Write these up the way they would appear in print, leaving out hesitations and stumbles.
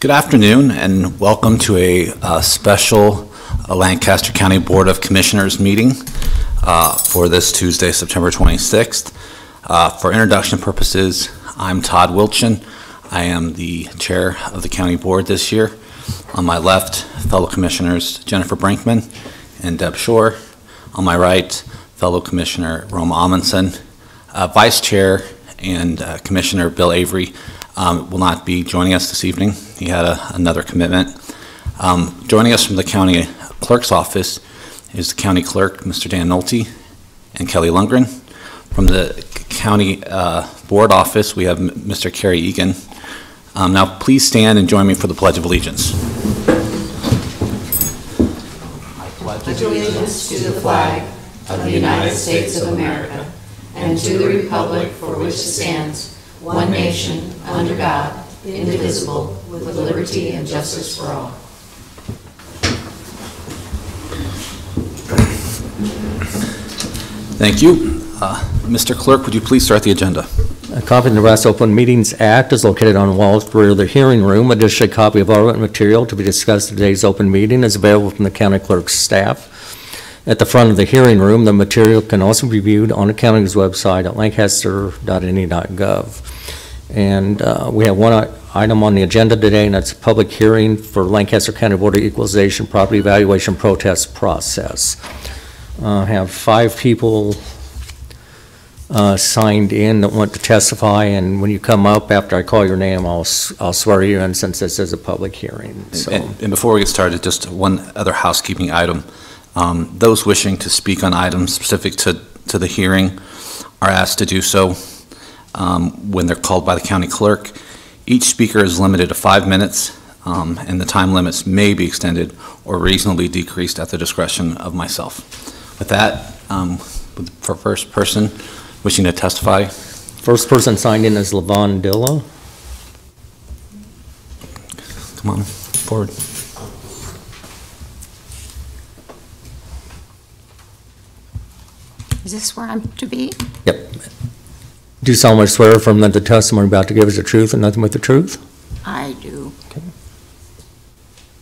Good afternoon and welcome to a special Lancaster County Board of Commissioners meeting for this Tuesday, September 26th. For introduction purposes, I'm Todd Wilchin. I am the chair of the county board this year. On my left, fellow commissioners Jennifer Brinkman and Deb Shore. On my right, fellow commissioner Roma Amundsen. Vice chair and Commissioner Bill Avery will not be joining us this evening. He had another commitment. Joining us from the county clerk's office is the county clerk, Mr. Dan Nolte, and Kelly Lundgren. From the county board office, we have Mr. Kerry Egan. Now please stand and join me for the Pledge of Allegiance. I pledge allegiance to the flag of the United States of America and to the republic for which it stands, one nation, under God, indivisible, with liberty and justice for all. Thank you. Mr. Clerk, would you please start the agenda? A copy of the Nebraska Open Meetings Act is located on the walls rear of the hearing room. Additionally, a copy of all written material to be discussed at today's open meeting is available from the county clerk's staff. At the front of the hearing room, the material can also be viewed on the county's website at lancaster.ne.gov. And we have one item on the agenda today, and that's a public hearing for Lancaster County Board of Equalization Property Evaluation Protest Process. Have 5 people signed in that want to testify, and when you come up after I call your name, I'll swear you in since this is a public hearing. So. And before we get started, just one other housekeeping item. Those wishing to speak on items specific to the hearing are asked to do so when they're called by the county clerk. Each speaker is limited to 5 minutes, and the time limits may be extended or reasonably decreased at the discretion of myself. With that, for first person wishing to testify. First person signed in is Levon Dilla. Come on forward. Is this where I'm to be? Yep. Do you solemnly swear from that the testimony about to give is the truth and nothing but the truth? I do. Okay.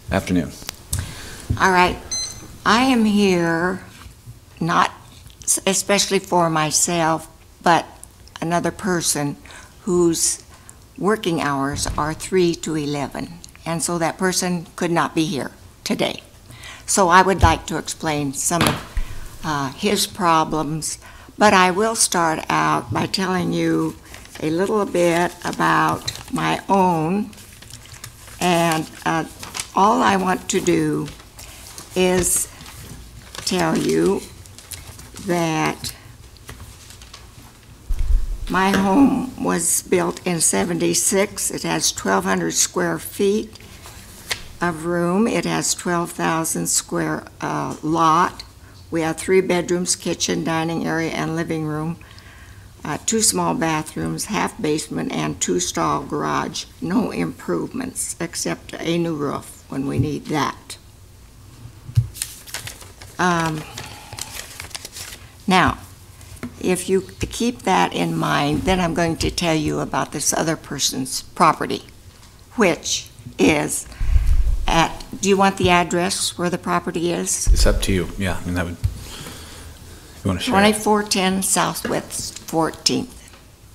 Afternoon. All right. I am here not especially for myself, but another person whose working hours are 3 to 11. And so that person could not be here today. So I would like to explain some of his problems, but I will start out by telling you a little bit about my own, and all I want to do is tell you that my home was built in '76. It has 1,200 square feet of room. It has 12,000 square lot. We have 3 bedrooms, kitchen, dining area, and living room, 2 small bathrooms, half basement, and 2-stall garage. No improvements except a new roof when we need that. Now, if you keep that in mind, then I'm going to tell you about this other person's property, which is at, do you want the address where the property is? It's up to you. Yeah, I mean, that would, if you want to share. 2410 Southwest 14th.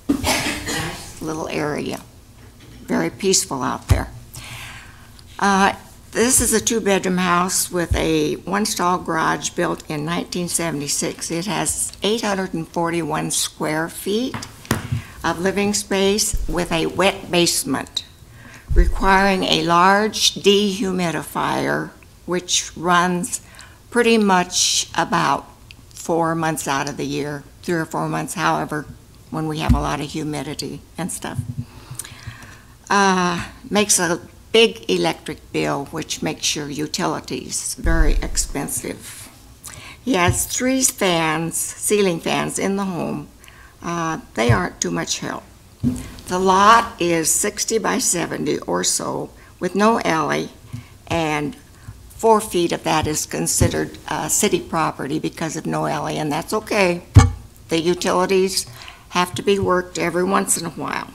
Nice little area. Very peaceful out there. This is a 2-bedroom house with a 1-stall garage built in 1976. It has 841 square feet of living space with a wet basement, requiring a large dehumidifier, which runs pretty much about 4 months out of the year, 3 or 4 months, however, when we have a lot of humidity and stuff. Makes a big electric bill, which makes your utilities very expensive. He has 3 fans, ceiling fans in the home. They aren't too much help. The lot is 60 by 70 or so with no alley, and 4 feet of that is considered city property because of no alley, and that's okay. The utilities have to be worked every once in a while.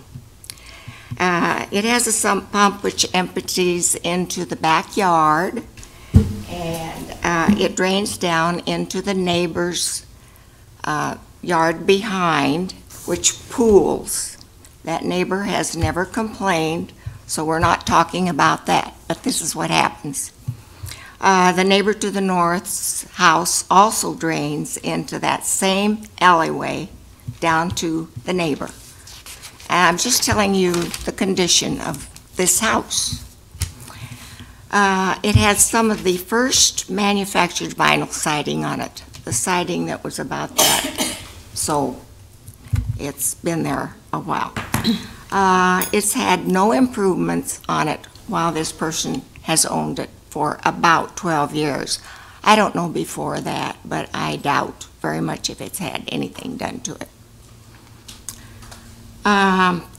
It has a sump pump which empties into the backyard, and it drains down into the neighbor's yard behind, which pools. That neighbor has never complained, so we're not talking about that, but this is what happens. The neighbor to the north's house also drains into that same alleyway down to the neighbor. And I'm just telling you the condition of this house. It has some of the first manufactured vinyl siding on it, the siding that was about that. So it's been there a while. It's had no improvements on it while this person has owned it for about 12 years. I don't know before that, but I doubt very much if it's had anything done to it.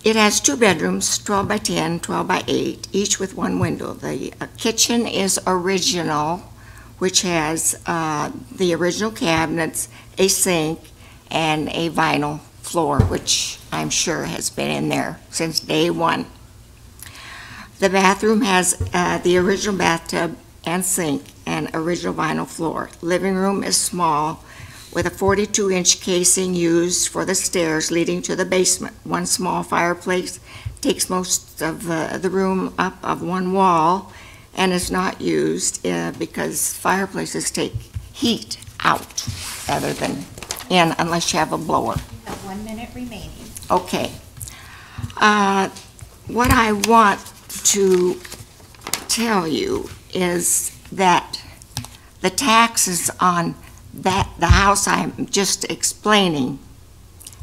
It has 2 bedrooms, 12 by 10, 12 by 8, each with 1 window. The kitchen is original, which has the original cabinets, a sink, and a vinyl floor, which I'm sure has been in there since day one. The bathroom has the original bathtub and sink and original vinyl floor. Living room is small, with a 42-inch casing used for the stairs leading to the basement. 1 small fireplace takes most of the room up of 1 wall and is not used because fireplaces take heat out rather than in unless you have a blower. 1 minute remaining. Okay. What I want to tell you is that the taxes on the house I'm just explaining,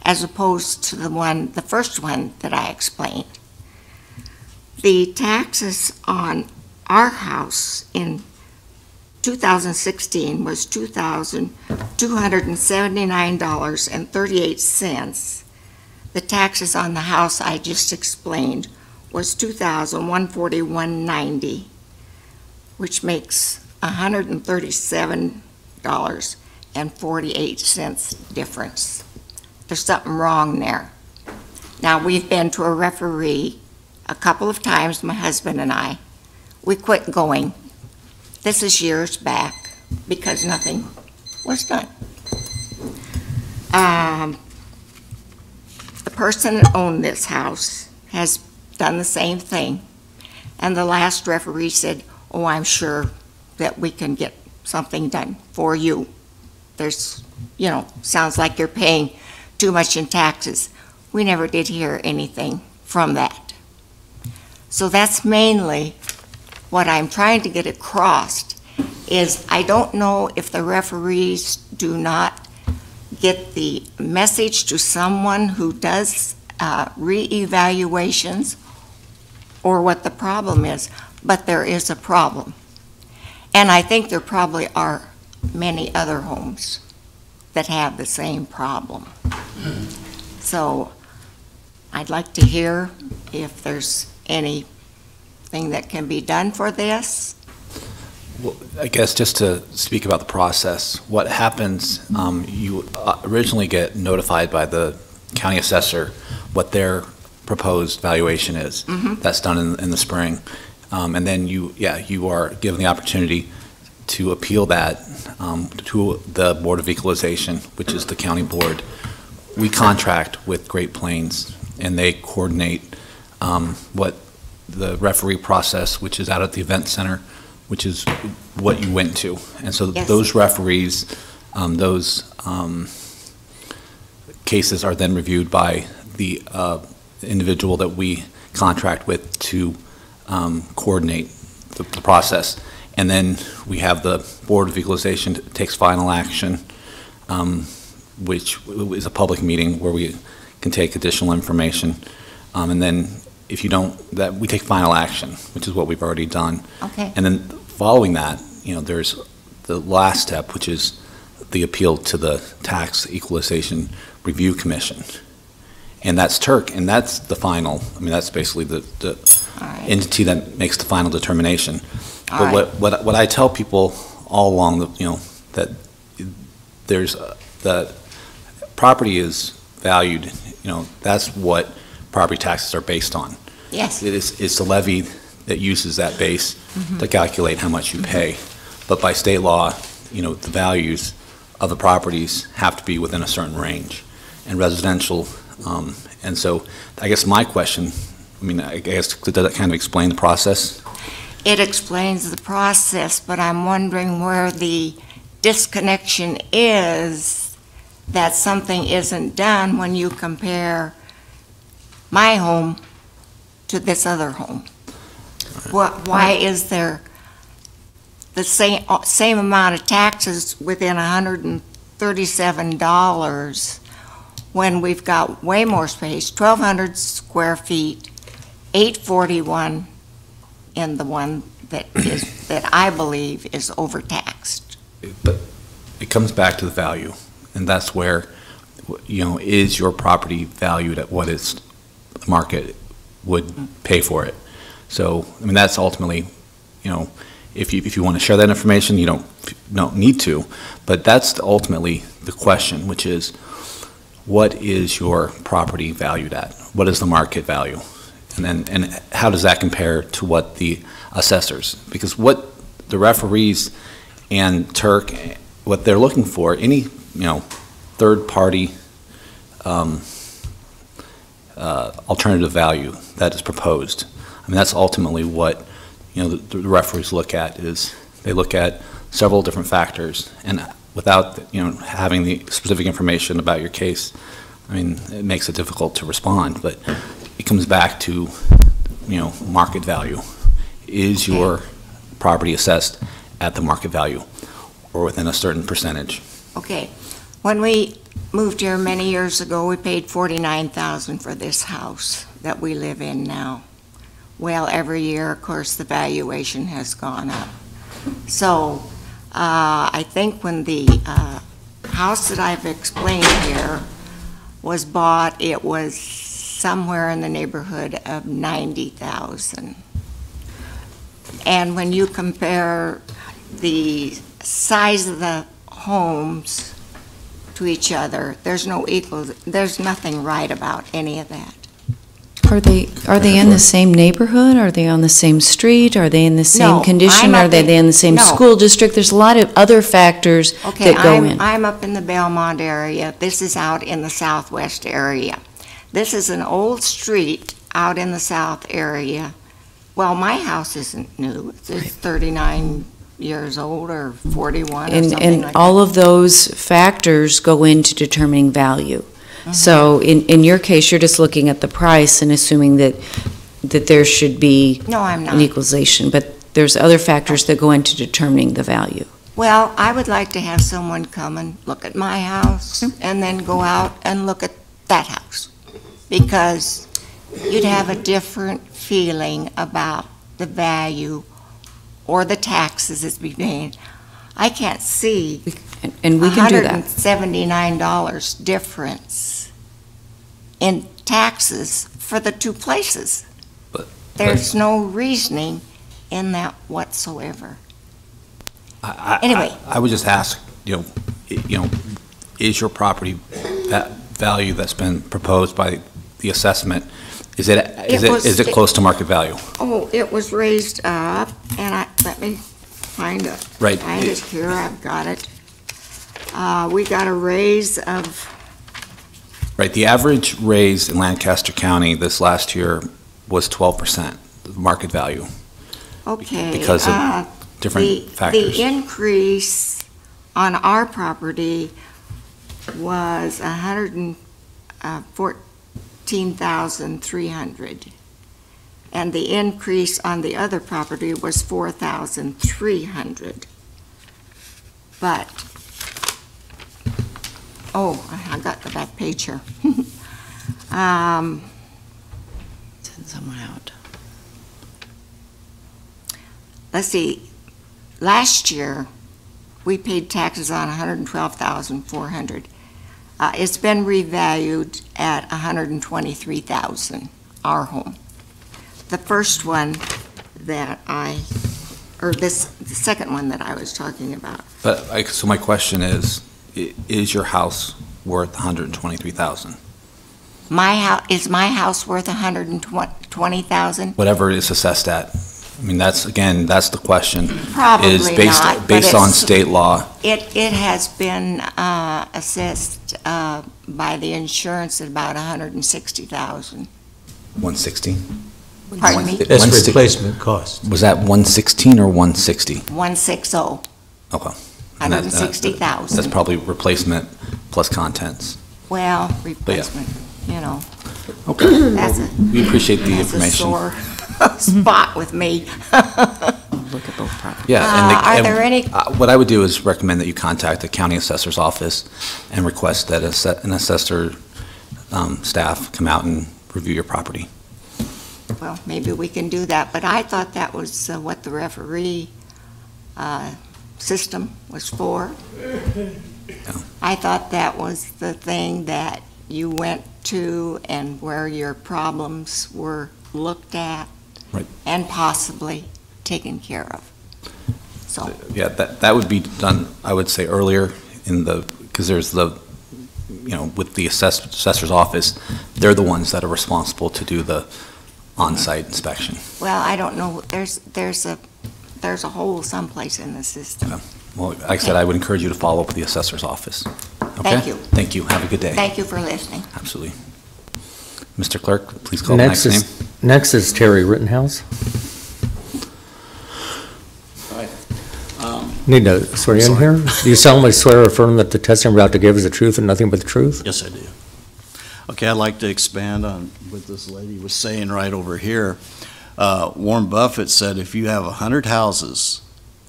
as opposed to the first one that I explained, the taxes on our house in 2016 was $279.38. The taxes on the house I just explained was $2,141.90, which makes $137.48 difference. There's something wrong there. Now, we've been to a referee a couple of times, my husband and I. We quit going. This is years back because nothing was done. The person that owned this house has done the same thing. And the last referee said, "Oh, I'm sure that we can get something done for you. There's, sounds like you're paying too much in taxes." We never did hear anything from that. So that's mainly what I'm trying to get across, is I don't know if the referees do not get the message to someone who does re-evaluations or what the problem is, but there is a problem. And I think there probably are many other homes that have the same problem. So I'd like to hear if there's anything that can be done for this. Well, I guess just to speak about the process, what happens, you originally get notified by the county assessor what their proposed valuation is. Mm-hmm. That's done in the spring. And then you are given the opportunity to appeal that to the Board of Equalization, which is the county board. We contract with Great Plains, and they coordinate what the referee process, which is out at the event center, which is what you went to. And so Yes. those referees, those cases are then reviewed by the individual that we contract with to coordinate the process. And then we have the Board of Equalization that takes final action, which is a public meeting where we can take additional information. And then if you don't, we take final action, which is what we've already done. Okay. And then following that, there's the last step, which is the appeal to the Tax Equalization Review Commission. And that's Turk, and that's the final, that's basically the All right. entity that makes the final determination. All But right. what I tell people all along, that there's, the property is valued, that's what property taxes are based on. Yes. It's the levy that uses that base to calculate how much you pay. But by state law, the values of the properties have to be within a certain range. And residential, and so I guess my question, I guess, does that kind of explain the process? It explains the process, but I'm wondering where the disconnection is that something isn't done when you compare my home to this other home. Why is there the same amount of taxes within $137 when we've got way more space, 1,200 square feet, 841 in the one that I believe is overtaxed? But it comes back to the value, and that's where, is your property valued at what the market would pay for it? So, that's ultimately, if you want to share that information, you don't need to, but that's ultimately the question, which is, what is your property valued at? What is the market value? And how does that compare to what the assessors? Because what the referees and Turk, what they're looking for, any third-party alternative value that is proposed. That's ultimately what the referees look at. Is they look at several different factors, and without having the specific information about your case, it makes it difficult to respond. But it comes back to market value. Is your property assessed at the market value or within a certain percentage? Okay. When we moved here many years ago, we paid $49,000 for this house that we live in now. Well, every year, of course, the valuation has gone up. So I think when the house that I've explained here was bought, it was somewhere in the neighborhood of $90,000. And when you compare the size of the homes to each other, there's nothing right about any of that. Are they in the same neighborhood? Are they on the same street? Are they in the same condition? Are they in the same school district? There's a lot of other factors that go in. I'm up in the Belmont area. This is out in the southwest area. This is an old street out in the south area. Well, my house isn't new. It's 39 years old or 41 or something like that. And all of those factors go into determining value. So in your case, you're just looking at the price and assuming that there should be an equalization, but there's other factors that go into determining the value. Well, I would like to have someone come and look at my house and then go out and look at that house, because you'd have a different feeling about the value or the taxes that's being paid. I can't see and we can do that. $179 difference in taxes for the two places. There's no reasoning in that whatsoever. Anyway, I would just ask, is your property that value that's been proposed by the assessment, is it close to market value? Oh, it was raised up, and let me find it. Right. Find it here. I've got it. We got a raise of. Right. The average raise in Lancaster County this last year was 12%, market value. Okay. Because of different factors. The increase on our property was $114,300, and the increase on the other property was $4,300. But I got the back page here. Send someone out. Let's see. Last year, we paid taxes on $112,400. It's been revalued at $123,000, our home. The first one that the second one that I was talking about. But so my question is your house worth $123,000? Is my house worth $123,000? 20,000? Whatever it's assessed at. I mean, that's the question. Probably Is based, not, but based on it's- state law. It has been assessed by the insurance at about 160,000. 160? Pardon me? That's replacement cost. Was that 116 or 160? 160, Okay. And that- 160,000. That's probably replacement plus contents. Well, replacement, you know, Okay. that's a, We appreciate the that's a information. sore spot with me. Look at both properties. Yeah. Are there any- What I would do is recommend that you contact the county assessor's office and request that an assessor staff come out and review your property. Well, maybe we can do that, but I thought that was what the referee system was for. I thought that was the thing that you went to and where your problems were looked at. Right. And possibly taken care of. So, Yeah, that would be done, I would say, earlier because there's with the assessor's office, they're the ones that are responsible to do the on-site inspection. well, I don't know, there's a hole someplace in the system. Yeah. Well, like I said, I would encourage you to follow up with the assessor's office. Okay? Thank you. Thank you. Have a good day. Thank you for listening. Absolutely. Mr. Clerk, please call the next name. Next is Terry Rittenhouse. Need to swear you in here? Do you solemnly swear or affirm that the testimony you're about to give is the truth and nothing but the truth? Yes, I do. Okay, I'd like to expand on what this lady was saying right over here. Warren Buffett said if you have 100 houses,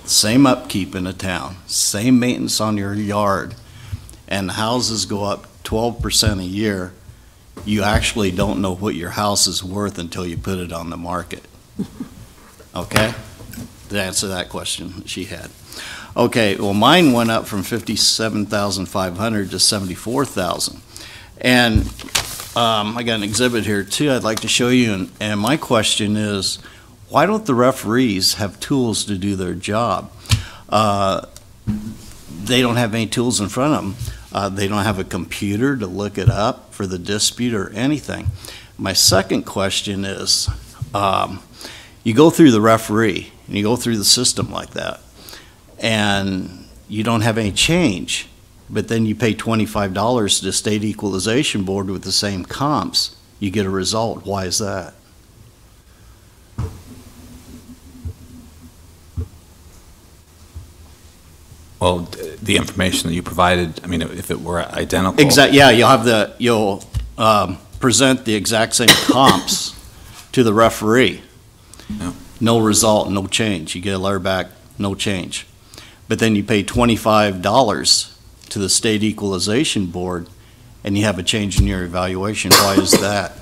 same upkeep in a town, same maintenance on your yard, and the houses go up 12% a year, you actually don't know what your house is worth until you put it on the market. Okay? To answer that question she had. Okay, well, mine went up from 57,500 to 74,000. And I got an exhibit here too I'd like to show you, and my question is, why don't the referees have tools to do their job? They don't have any tools in front of them. They don't have a computer to look it up for the dispute or anything. My second question is, you go through the referee, and you go through the system like that, and you don't have any change, but then you pay $25 to the state equalization board with the same comps, you get a result. Why is that? Well, the information that you provided, I mean, if it were identical. Yeah, you'll present the exact same comps to the referee. Yeah. No result, no change. You get a letter back, no change. But then you pay $25 to the state equalization board, and you have a change in your evaluation. Why is that?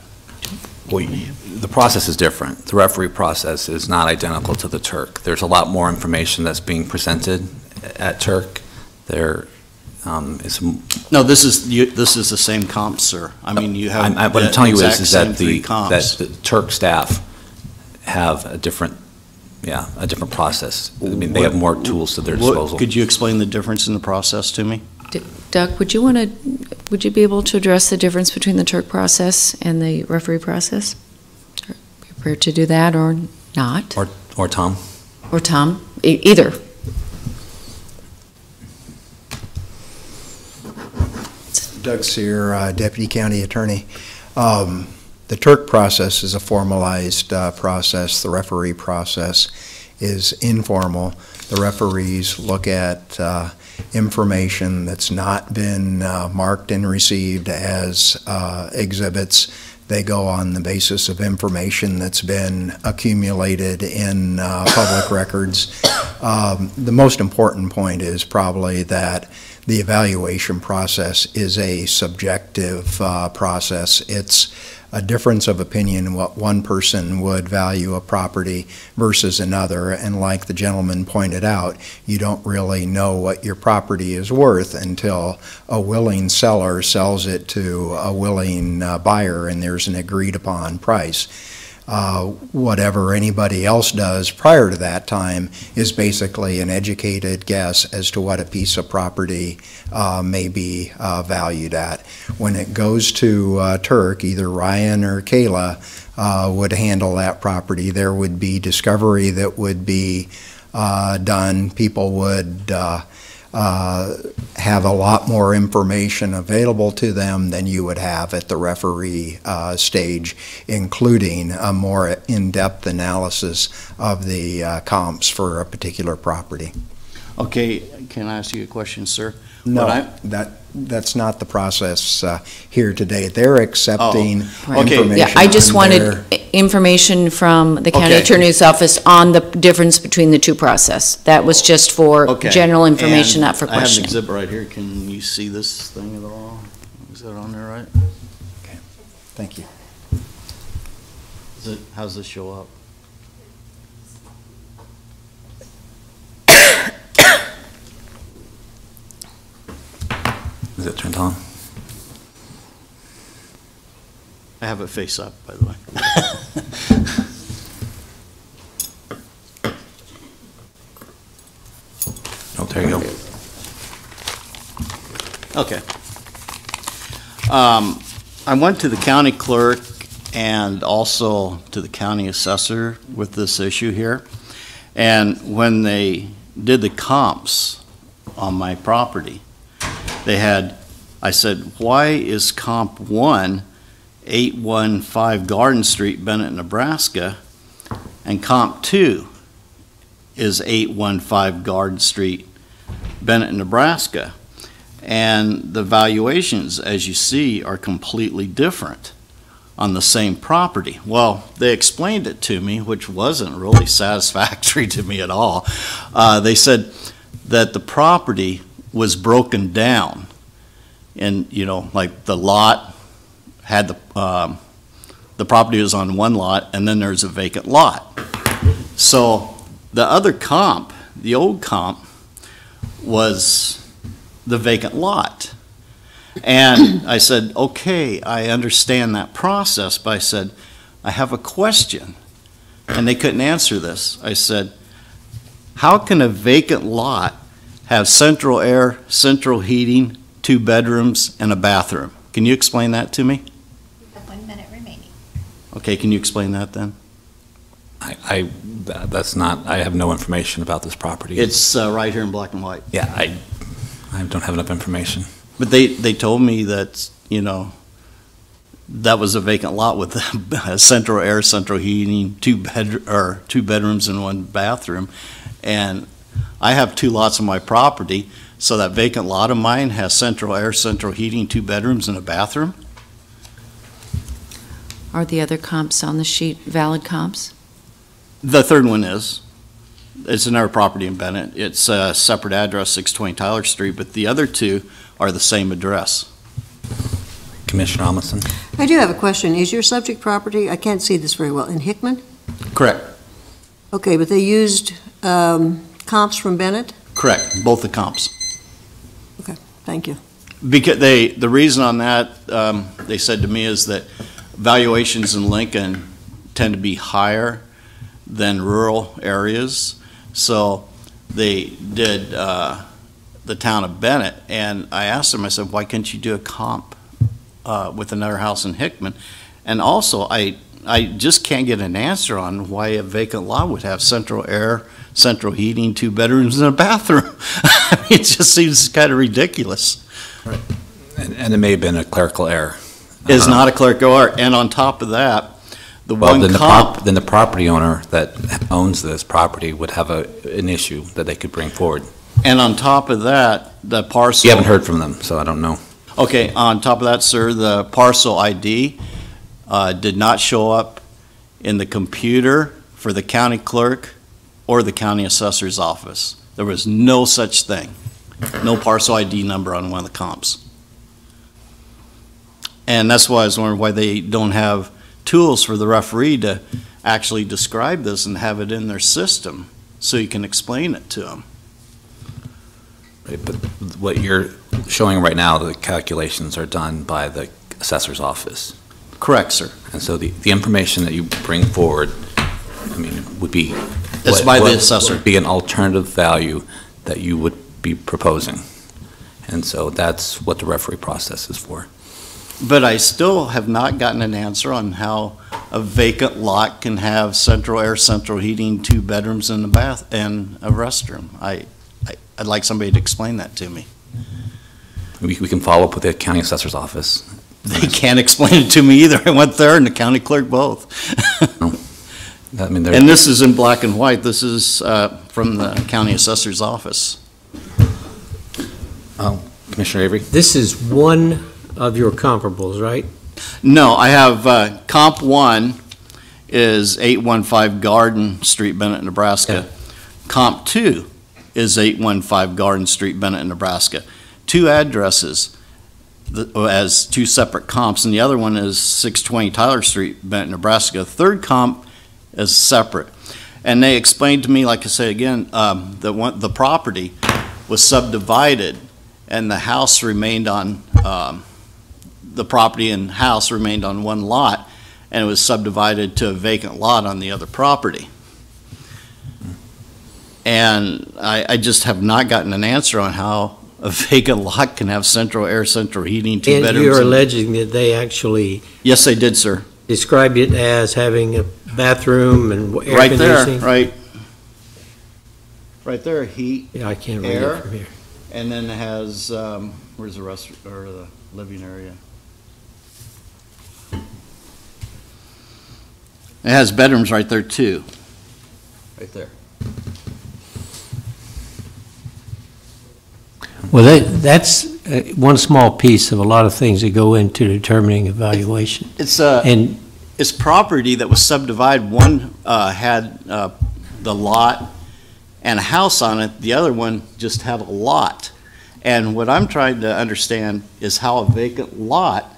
Well, the process is different. The referee process is not identical to the Turk. There's a lot more information that's being presented at Turk. There is. No, this is the same comps, sir. I mean, you have. What I'm telling you is that that the Turk staff have a different process. I mean, they have more tools at their disposal. Could you explain the difference in the process to me? Doug, would you be able to address the difference between the Turk process and the referee process? Are you prepared to do that or not? Or Tom? Or Tom? Either. Doug Sear, Deputy County Attorney. The Turk process is a formalized process. The referee process is informal. The referees look at information that's not been marked and received as exhibits. They go on the basis of information that's been accumulated in public records. The most important point is probably that the evaluation process is a subjective process. It's a difference of opinion what one person would value a property versus another, and like the gentleman pointed out, you don't really know what your property is worth until a willing seller sells it to a willing buyer and there's an agreed upon price. Whatever anybody else does prior to that time is basically an educated guess as to what a piece of property may be valued at. When it goes to Turk, either Ryan or Kayla, would handle that property. There would be discovery that would be done. People would have a lot more information available to them than you would have at the referee stage, including a more in-depth analysis of the comps for a particular property. Okay, can I ask you a question, sir? No, that's not the process here today. They're accepting information. Yeah, I just on wanted their- information from the county Okay. attorney's office on the difference between the two process. That was just for Okay. general information, And not for I have an questioning. exhibit right here. Can you see this thing at all? Is that on there right? Thank you. How's this show up? Is it turned on? I have it face up, by the way. Oh, there you go. Okay. I went to the county clerk and also to the county assessor with this issue here. And when they did the comps on my property, I said, why is comp 1, 815 Garden Street, Bennett, Nebraska, and comp 2 is 815 Garden Street, Bennett, Nebraska? And the valuations, as you see, are completely different on the same property. Well, they explained it to me, which wasn't really satisfactory to me at all. They said that the property was broken down, and like the lot had the property was on one lot, and then there's a vacant lot. So the other comp, the old comp, was the vacant lot. And I said, okay, I understand that process, but I said, I have a question. And they couldn't answer this. I said, how can a vacant lot have central air, central heating, 2 bedrooms, and a bathroom? Can you explain that to me? You have 1 minute remaining. Okay, can you explain that then? I have no information about this property. It's right here in black and white. Yeah, I don't have enough information. But they told me that, that was a vacant lot with central air, central heating, 2 bedrooms and 1 bathroom. And I have 2 lots on my property, so that vacant lot of mine has central air, central heating, 2 bedrooms and a bathroom. Are the other comps on the sheet valid comps? The third one is. It's another property in Bennett. It's a separate address, 620 Tyler Street, but the other 2 are the same address. Commissioner Amundson? I do have a question. Is your subject property, I can't see this very well, in Hickman? Correct. Okay, but they used comps from Bennett? Correct, both the comps. Okay, thank you. Because the reason on that, they said to me, is that valuations in Lincoln tend to be higher than rural areas. So they did the town of Bennett, and I asked them, I said, why can't you do a comp with another house in Hickman? And also, I just can't get an answer on why a vacant lot would have central air, central heating, 2 bedrooms and a bathroom. It just seems kind of ridiculous. Right. And it may have been a clerical error. It's not a clerical error. And on top of that, then the property owner that owns this property would have an issue that they could bring forward. And on top of that, the parcel. You haven't heard from them, so I don't know. Okay, on top of that, sir, the parcel ID did not show up in the computer for the county clerk or the county assessor's office. There was no such thing. No parcel ID number on one of the comps. And that's why I was wondering why they don't have tools for the referee to actually describe this and have it in their system so you can explain it to them. Right, but what you're showing right now, the calculations are done by the assessor's office. Correct, sir. And so the information that you bring forward, I mean, would be... It's by the assessor. Would be an alternative value that you would be proposing. And so that's what the referee process is for. But I still have not gotten an answer on how a vacant lot can have central air, central heating, 2 bedrooms and a bath and a restroom? I'd like somebody to explain that to me. We can follow up with the county assessor's office. They can't explain it to me either. I went there and the county clerk both. I mean, And this is in black and white. This is from the county assessor's office. Commissioner Avery? This is one of your comparables, right? No, I have comp 1 is 815 Garden Street, Bennett, Nebraska. Comp 2 is 815 Garden Street, Bennett, Nebraska. 2 addresses as 2 separate comps, and the other one is 620 Tyler Street, Bennett, Nebraska. Third comp is separate. And they explained to me, like I say again, that the property was subdivided and the house remained on, the property and house remained on one lot, and it was subdivided to a vacant lot on the other property. And I just have not gotten an answer on how a vacant lot can have central air, central heating, 2 bedrooms. And you're alleging that they actually Yes, they did, sir. described it as having a bathroom and air Right there, conditioning? right there, heat, Yeah, I can't read Air. it from here. and then it has, where's the rest, or the living area? It has bedrooms right there too. Right there. Well, that's one small piece of a lot of things that go into determining evaluation. It's And it's property that was subdivided. One had the lot and a house on it. The other one just had a lot. And what I'm trying to understand is how a vacant lot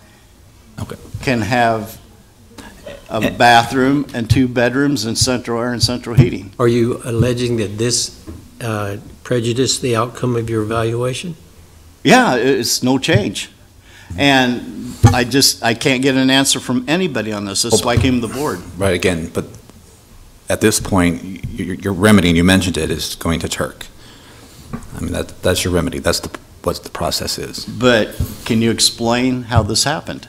can have a bathroom and 2 bedrooms and central air and central heating. are you alleging that this prejudiced the outcome of your evaluation? Yeah, it's no change. And I can't get an answer from anybody on this. That's why I came to the board. Right, again, but at this point, your remedy, and you mentioned it, is going to Turk. I mean, that's your remedy. That's what the process is. But can you explain how this happened?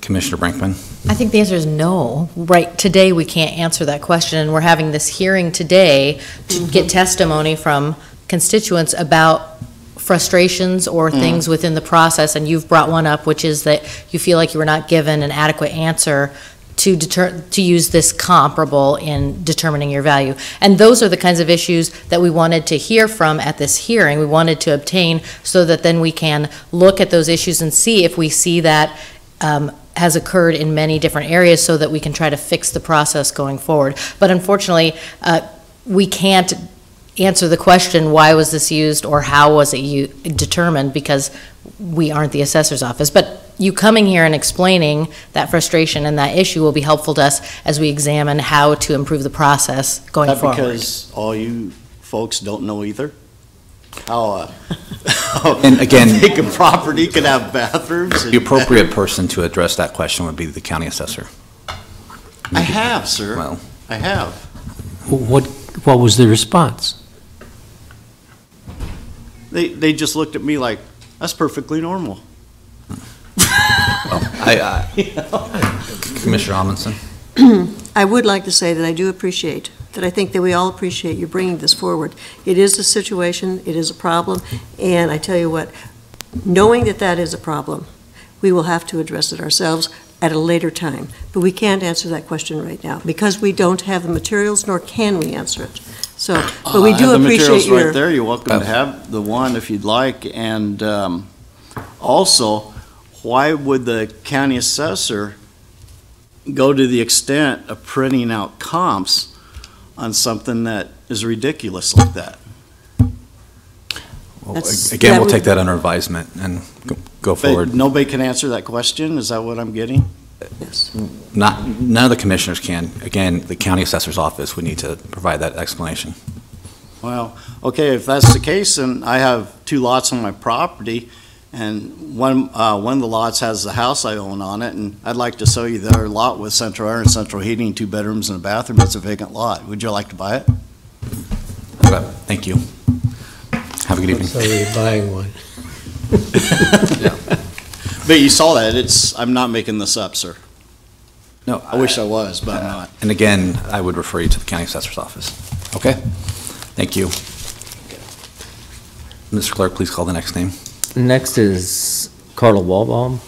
Commissioner Brinkman? I think the answer is no. Right, today we can't answer that question, and we're having this hearing today to get testimony from constituents about frustrations or things within the process, and you've brought one up, which is that you feel like you were not given an adequate answer to use this comparable in determining your value. And those are the kinds of issues that we wanted to hear from at this hearing. We wanted to obtain so that then we can look at those issues and see if we see that has occurred in many different areas so that we can try to fix the process going forward. But unfortunately, we can't answer the question, why was this used or how was it determined, because we aren't the assessor's office. But you coming here and explaining that frustration and that issue will be helpful to us as we examine how to improve the process going forward. Because all you folks don't know either? How And again, vacant property can have bathrooms? the appropriate person to address that question would be the county assessor. I have, sir. Well, I have. What was the response? They just looked at me like, that's perfectly normal. Commissioner Amundson? I would like to say that I do appreciate, that I think that we all appreciate you bringing this forward. It is a situation, it is a problem, and I tell you what, knowing that that is a problem, we will have to address it ourselves at a later time. But we can't answer that question right now because we don't have the materials, nor can we answer it. So, but we do I have the appreciate materials your... right there. You're welcome to have the one if you'd like. And also, why would the county assessor go to the extent of printing out comps on something that is ridiculous like that? Well, That's- again, that we'll would- take that under advisement and go forward. But nobody can answer that question? Is that what I'm getting? Yes. None of the commissioners can. Again, the county assessor's office would need to provide that explanation. Well, okay, if that's the case, then I have 2 lots on my property, and one of the lots has the house I own on it, and I'd like to sell you the other lot with central air and central heating, 2 bedrooms and a bathroom. It's a vacant lot. Would you like to buy it? Okay, thank you. Have a good evening. So you're buying one. But you saw that. I'm not making this up, sir. No, I wish I was, but I'm not. And again, I would refer you to the county assessor's office. Okay? Thank you. Mr. Clerk, please call the next name. Next is Carla Wellman.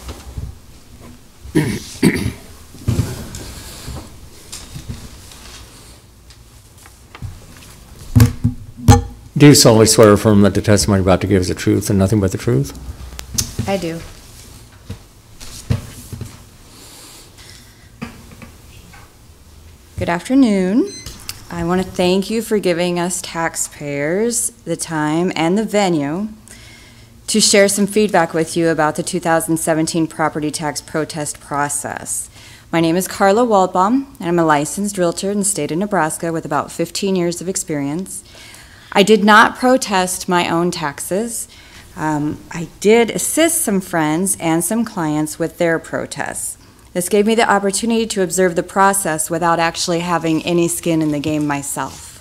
Do you solemnly swear or affirm that the testimony you're about to give is the truth and nothing but the truth? I do. Good afternoon. I want to thank you for giving us taxpayers the time and the venue to share some feedback with you about the 2017 property tax protest process. My name is Carla Waldbaum, and I'm a licensed realtor in the state of Nebraska with about 15 years of experience. I did not protest my own taxes. I did assist some friends and some clients with their protests. This gave me the opportunity to observe the process without actually having any skin in the game myself.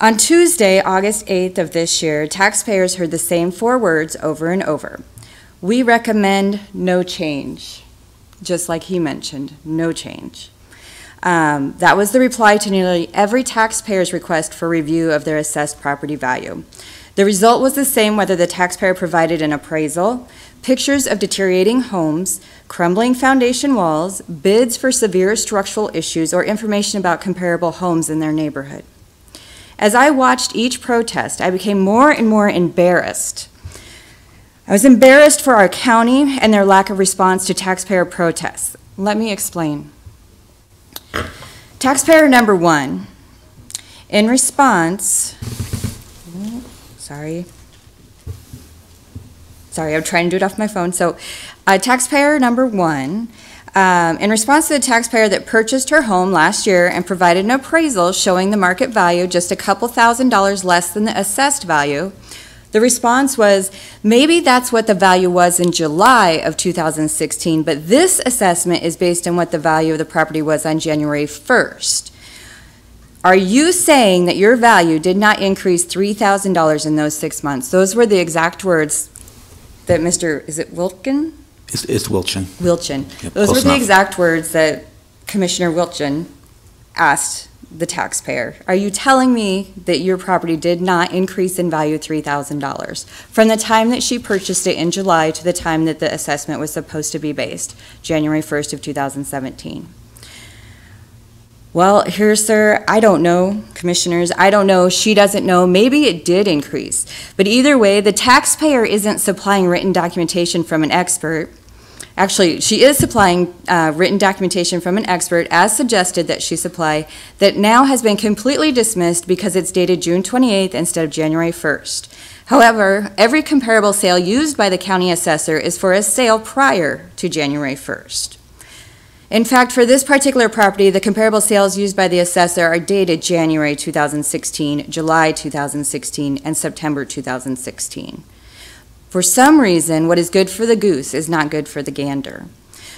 On Tuesday, August 8th of this year, taxpayers heard the same 4 words over and over. We recommend no change, just like he mentioned, no change. That was the reply to nearly every taxpayer's request for review of their assessed property value. The result was the same whether the taxpayer provided an appraisal, pictures of deteriorating homes, crumbling foundation walls, bids for severe structural issues, or information about comparable homes in their neighborhood. As I watched each protest, I became more and more embarrassed. I was embarrassed for our county and their lack of response to taxpayer protests. Let me explain. Taxpayer number 1, in response, sorry, I'm trying to do it off my phone. So taxpayer number 1, in response to the taxpayer that purchased her home last year and provided an appraisal showing the market value just a couple $1,000s less than the assessed value, the response was, maybe that's what the value was in July of 2016, but this assessment is based on what the value of the property was on January 1st. Are you saying that your value did not increase $3,000 in those 6 months? Those were the exact words that Mr., is it Wilkin? It's Wilchin. Wilchin. Yep, Those were close the enough. exact words that Commissioner Wilchin asked the taxpayer. Are you telling me that your property did not increase in value $3,000 from the time that she purchased it in July to the time that the assessment was supposed to be based, January 1st of 2017? Well, here, sir, I don't know, commissioners, I don't know, she doesn't know, maybe it did increase. But either way, the taxpayer isn't supplying written documentation from an expert. Actually, she is supplying written documentation from an expert, as suggested that she supply, that now has been completely dismissed because it's dated June 28th instead of January 1st. However, every comparable sale used by the county assessor is for a sale prior to January 1st. In fact, for this particular property, the comparable sales used by the assessor are dated January 2016, July 2016, and September 2016. For some reason, what is good for the goose is not good for the gander.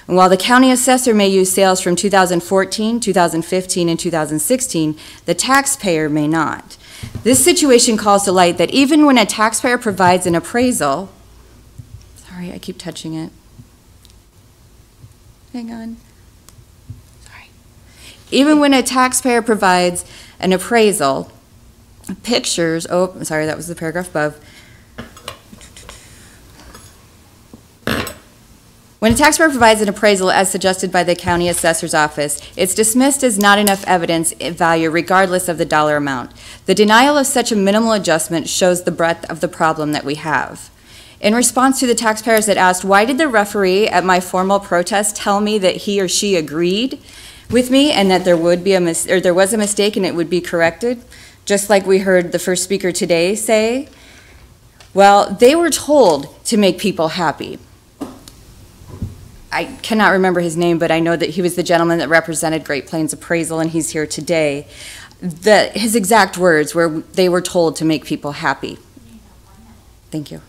And while the county assessor may use sales from 2014, 2015, and 2016, the taxpayer may not. This situation calls to light that even when a taxpayer provides an appraisal, sorry, I keep touching it. Hang on. Sorry. Even when a taxpayer provides an appraisal, pictures, oh, sorry, that was the paragraph above. When a taxpayer provides an appraisal as suggested by the county assessor's office, it's dismissed as not enough evidence value regardless of the dollar amount. The denial of such a minimal adjustment shows the breadth of the problem that we have. In response to the taxpayers that asked, why did the referee at my formal protest tell me that he or she agreed with me and that there would be there was a mistake and it would be corrected, just like we heard the first speaker today say? Well, they were told to make people happy. I cannot remember his name, but I know that he was the gentleman that represented Great Plains Appraisal, and he's here today. His exact words were, they were told to make people happy. Thank you.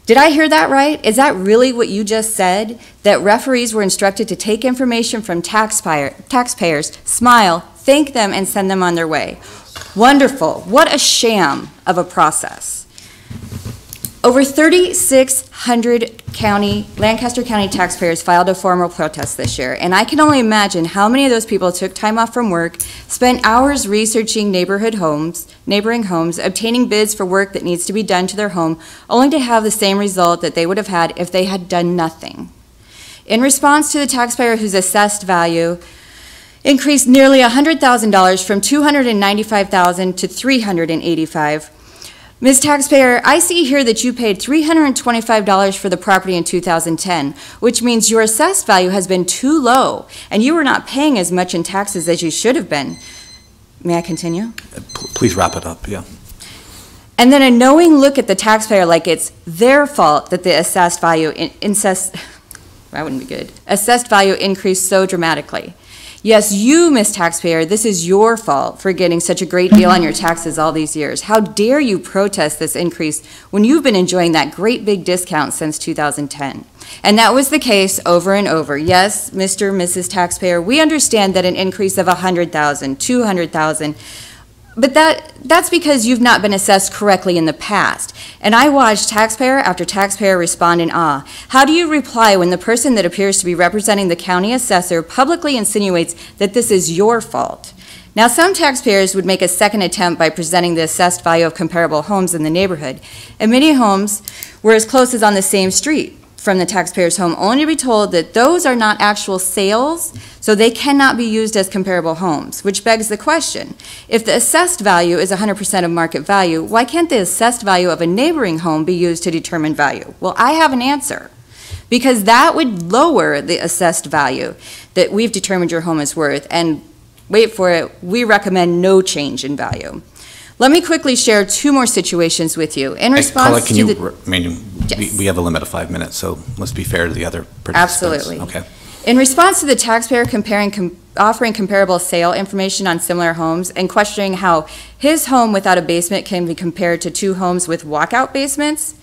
Did I hear that right? Is that really what you just said? That referees were instructed to take information from taxpayers, smile, thank them, and send them on their way. Wonderful. What a sham of a process. Over 3,600 Lancaster County taxpayers filed a formal protest this year, and I can only imagine how many of those people took time off from work, spent hours researching neighboring homes, obtaining bids for work that needs to be done to their home, only to have the same result that they would have had if they had done nothing. In response to the taxpayer whose assessed value increased nearly $100,000 from $295,000 to $385,000, Ms. Taxpayer, I see here that you paid $325 for the property in 2010, which means your assessed value has been too low, and you are not paying as much in taxes as you should have been. May I continue? Please wrap it up, yeah. And then a knowing look at the taxpayer like it's their fault that the assessed value assessed value increased so dramatically. Yes, you, Ms. Taxpayer, this is your fault for getting such a great deal on your taxes all these years. How dare you protest this increase when you've been enjoying that great big discount since 2010? And that was the case over and over. Yes, Mr. and Mrs. Taxpayer, we understand that an increase of $100,000, $200,000, but that's because you've not been assessed correctly in the past. And I watched taxpayer after taxpayer respond in awe. How do you reply when the person that appears to be representing the county assessor publicly insinuates that this is your fault? Now, some taxpayers would make a second attempt by presenting the assessed value of comparable homes in the neighborhood. And many homes were as close as on the same street from the taxpayer's home, only to be told that those are not actual sales, so they cannot be used as comparable homes, which begs the question, if the assessed value is 100% of market value, why can't the assessed value of a neighboring home be used to determine value? Well, I have an answer, because that would lower the assessed value that we've determined your home is worth, and wait for it, we recommend no change in value. Let me quickly share two more situations with you. In response to Yes. We have a limit of 5 minutes, so let's be fair to the other participants. Absolutely. Okay. In response to the taxpayer offering comparable sale information on similar homes and questioning how his home without a basement can be compared to two homes with walkout basements,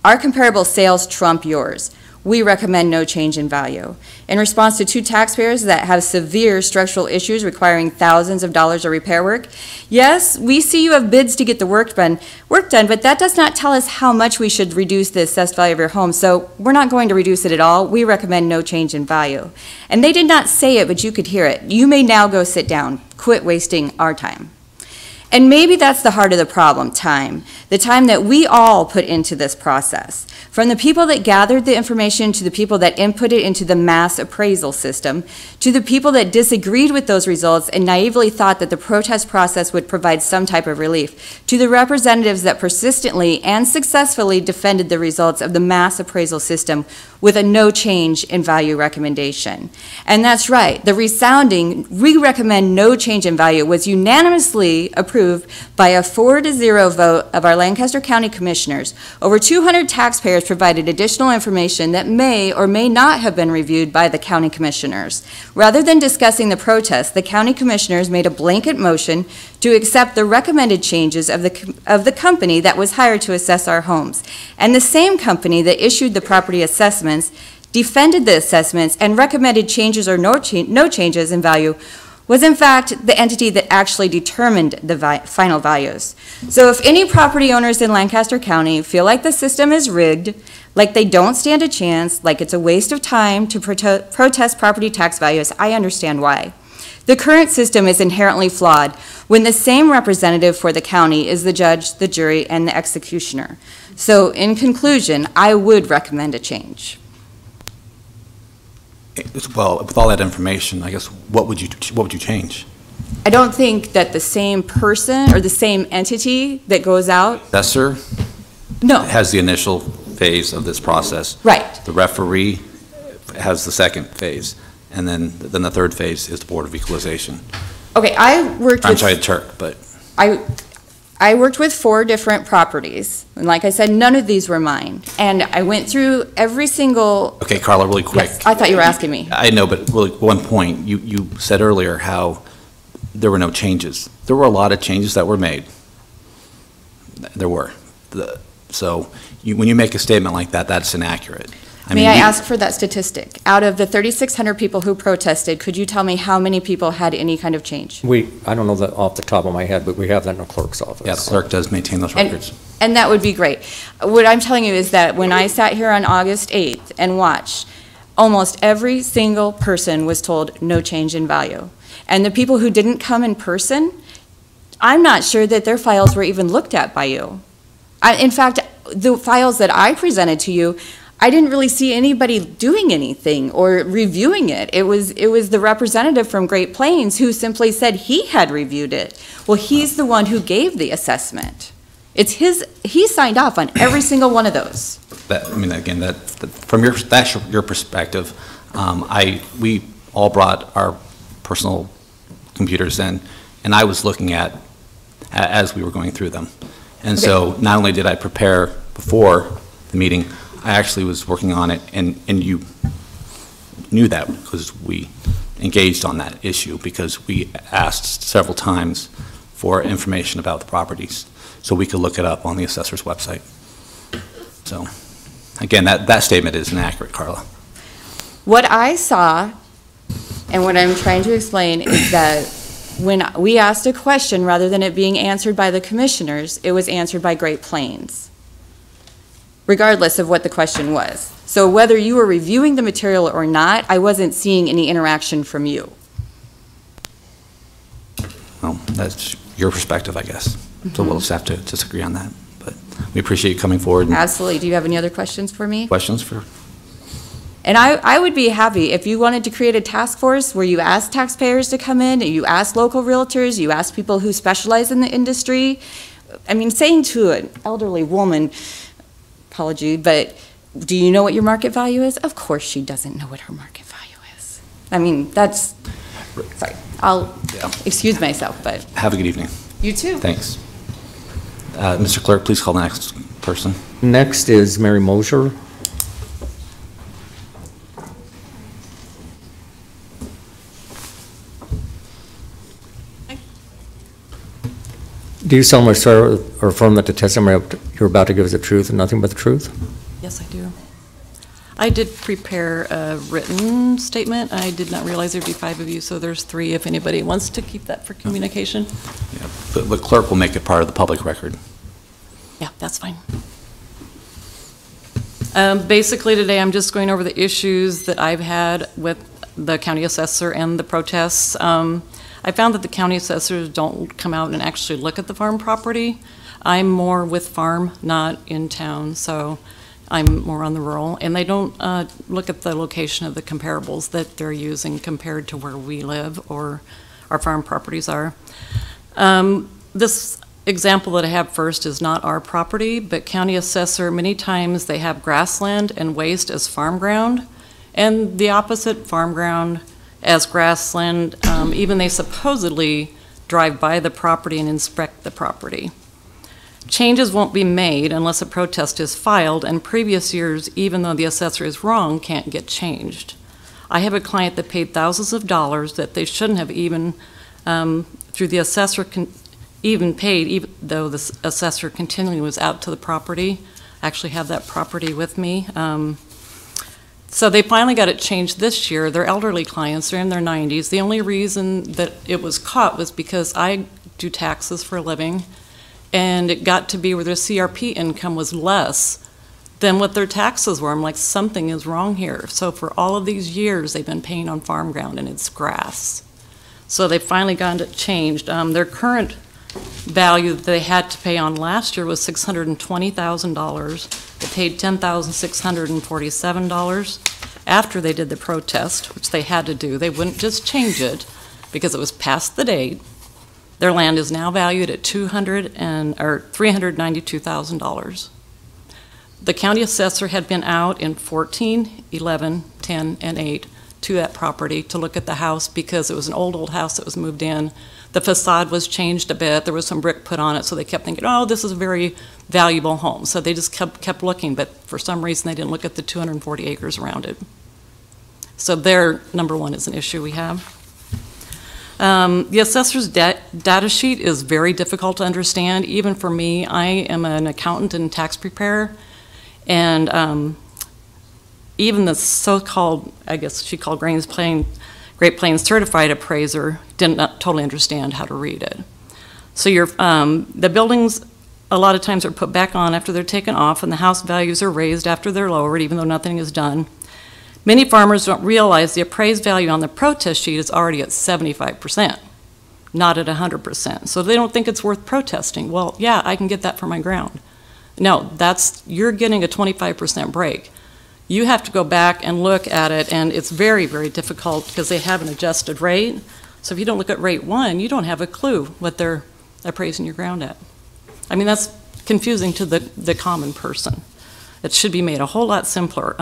our comparable sales trump yours. We recommend no change in value. In response to two taxpayers that have severe structural issues requiring thousands of dollars of repair work, yes, we see you have bids to get the work done, but that does not tell us how much we should reduce the assessed value of your home, so we're not going to reduce it at all. We recommend no change in value. And they did not say it, but you could hear it. You may now go sit down. Quit wasting our time. And maybe that's the heart of the problem, time. The time that we all put into this process. From the people that gathered the information to the people that input it into the mass appraisal system, to the people that disagreed with those results and naively thought that the protest process would provide some type of relief, to the representatives that persistently and successfully defended the results of the mass appraisal system with a no change in value recommendation. And that's right, the resounding, we recommend no change in value was unanimously approved by a 4-0 vote of our Lancaster County Commissioners. Over 200 taxpayers provided additional information that may or may not have been reviewed by the County Commissioners. Rather than discussing the protest, the County Commissioners made a blanket motion to accept the recommended changes of the company that was hired to assess our homes. And the same company that issued the property assessments defended the assessments and recommended changes or no changes in value was in fact the entity that actually determined the final values. So if any property owners in Lancaster County feel like the system is rigged, like they don't stand a chance, like it's a waste of time to protest property tax values, I understand why. The current system is inherently flawed when the same representative for the county is the judge, the jury, and the executioner. So in conclusion, I would recommend a change. Well, with all that information, I guess, what would you change? I don't think that the same person or the same entity that goes out. Assessor? No. Has the initial phase of this process. Right. The referee has the second phase, and then the third phase is the Board of Equalization. Okay, I'm sorry, Turk, but. I worked with 4 different properties, and like I said, none of these were mine. And I went through every single. Okay, Carla, really quick. Yes, I thought you were asking me. I know, but really, one point, you said earlier how there were no changes. There were a lot of changes that were made. There were. So when you make a statement like that, that's inaccurate. May I ask for that statistic? Out of the 3,600 people who protested, could you tell me how many people had any kind of change? I don't know that off the top of my head, but we have that in the clerk's office. Yeah, the clerk does maintain those records. And that would be great. What I'm telling you is that when I sat here on August 8th and watched, almost every single person was told no change in value. And the people who didn't come in person, I'm not sure that their files were even looked at by you. In fact, the files that I presented to you, I didn't really see anybody doing anything or reviewing it. It was the representative from Great Plains who simply said he had reviewed it. Well, he's the one who gave the assessment. It's he signed off on every single one of those. Again, from your perspective, we all brought our personal computers in, and I was looking at as we were going through them. And so not only did I prepare before the meeting, I actually was working on it, and you knew that because we engaged on that issue, because we asked several times for information about the properties so we could look it up on the assessor's website. So again, that statement is inaccurate, Carla. What I saw, and what I'm trying to explain, is that when we asked a question, rather than it being answered by the commissioners, it was answered by Great Plains, regardless of what the question was. So whether you were reviewing the material or not, I wasn't seeing any interaction from you. Well, that's your perspective, I guess. So we'll just have to disagree on that. But we appreciate you coming forward. Absolutely. Do you have any other questions for me? Questions for? And I would be happy if you wanted to create a task force where you ask taxpayers to come in, and you ask local realtors, you ask people who specialize in the industry. I mean, saying to an elderly woman, apology, but do you know what your market value is? Of course she doesn't know what her market value is. I mean, that's, sorry, I'll excuse myself, but. Have a good evening. You too. Thanks. Mr. Clerk, please call the next person. Next is Mary Mosier. Do you solemnly swear or affirm that the testimony you're about to give is the truth and nothing but the truth? Yes, I do. I did prepare a written statement. I did not realize there'd be 5 of you, so there's 3 if anybody wants to keep that for communication. Yeah, the clerk will make it part of the public record. Yeah, that's fine. Basically today I'm just going over the issues that I've had with the county assessor and the protests. I found that the county assessors don't come out and actually look at the farm property. I'm more with farm, not in town, so I'm more on the rural. And they don't look at the location of the comparables that they're using compared to where we live or our farm properties are. This example that I have first is not our property, but county assessor, many times they have grassland and waste as farm ground, and the opposite, farm ground as grassland. Even they supposedly drive by the property and inspect the property. Changes won't be made unless a protest is filed, and previous years, even though the assessor is wrong, can't get changed. I have a client that paid thousands of dollars that they shouldn't have even, through the assessor, even paid, even though the assessor continually was out to the property. I actually have that property with me. So they finally got it changed this year. They're elderly clients, they're in their 90s. The only reason that it was caught was because I do taxes for a living, and it got to be where their CRP income was less than what their taxes were. I'm like, something is wrong here. So for all of these years, they've been paying on farm ground, and it's grass. So they finally got it changed. Their current value that they had to pay on last year was $620,000. They paid $10,647 after they did the protest, which they had to do. They wouldn't just change it because it was past the date. Their land is now valued at $392,000. The county assessor had been out in 14, 11, 10, and 8 to that property to look at the house because it was an old house that was moved in. The facade was changed a bit. There was some brick put on it, so they kept thinking, oh, this is a very valuable home. So they just kept looking, but for some reason they didn't look at the 240 acres around it. So their number one is an issue we have. The assessor's data sheet is very difficult to understand, even for me. I am an accountant and tax preparer, and even the so-called, I guess she called Great Plains certified appraiser didn't totally understand how to read it. So the buildings a lot of times are put back on after they're taken off, and the house values are raised after they're lowered, even though nothing is done. Many farmers don't realize the appraised value on the protest sheet is already at 75%, not at 100%. So they don't think it's worth protesting. Well, yeah, I can get that for my ground. No, you're getting a 25% break. You have to go back and look at it, and it's very, very difficult because they have an adjusted rate. So if you don't look at rate 1, you don't have a clue what they're appraising your ground at. I mean, that's confusing to the common person. It should be made a whole lot simpler.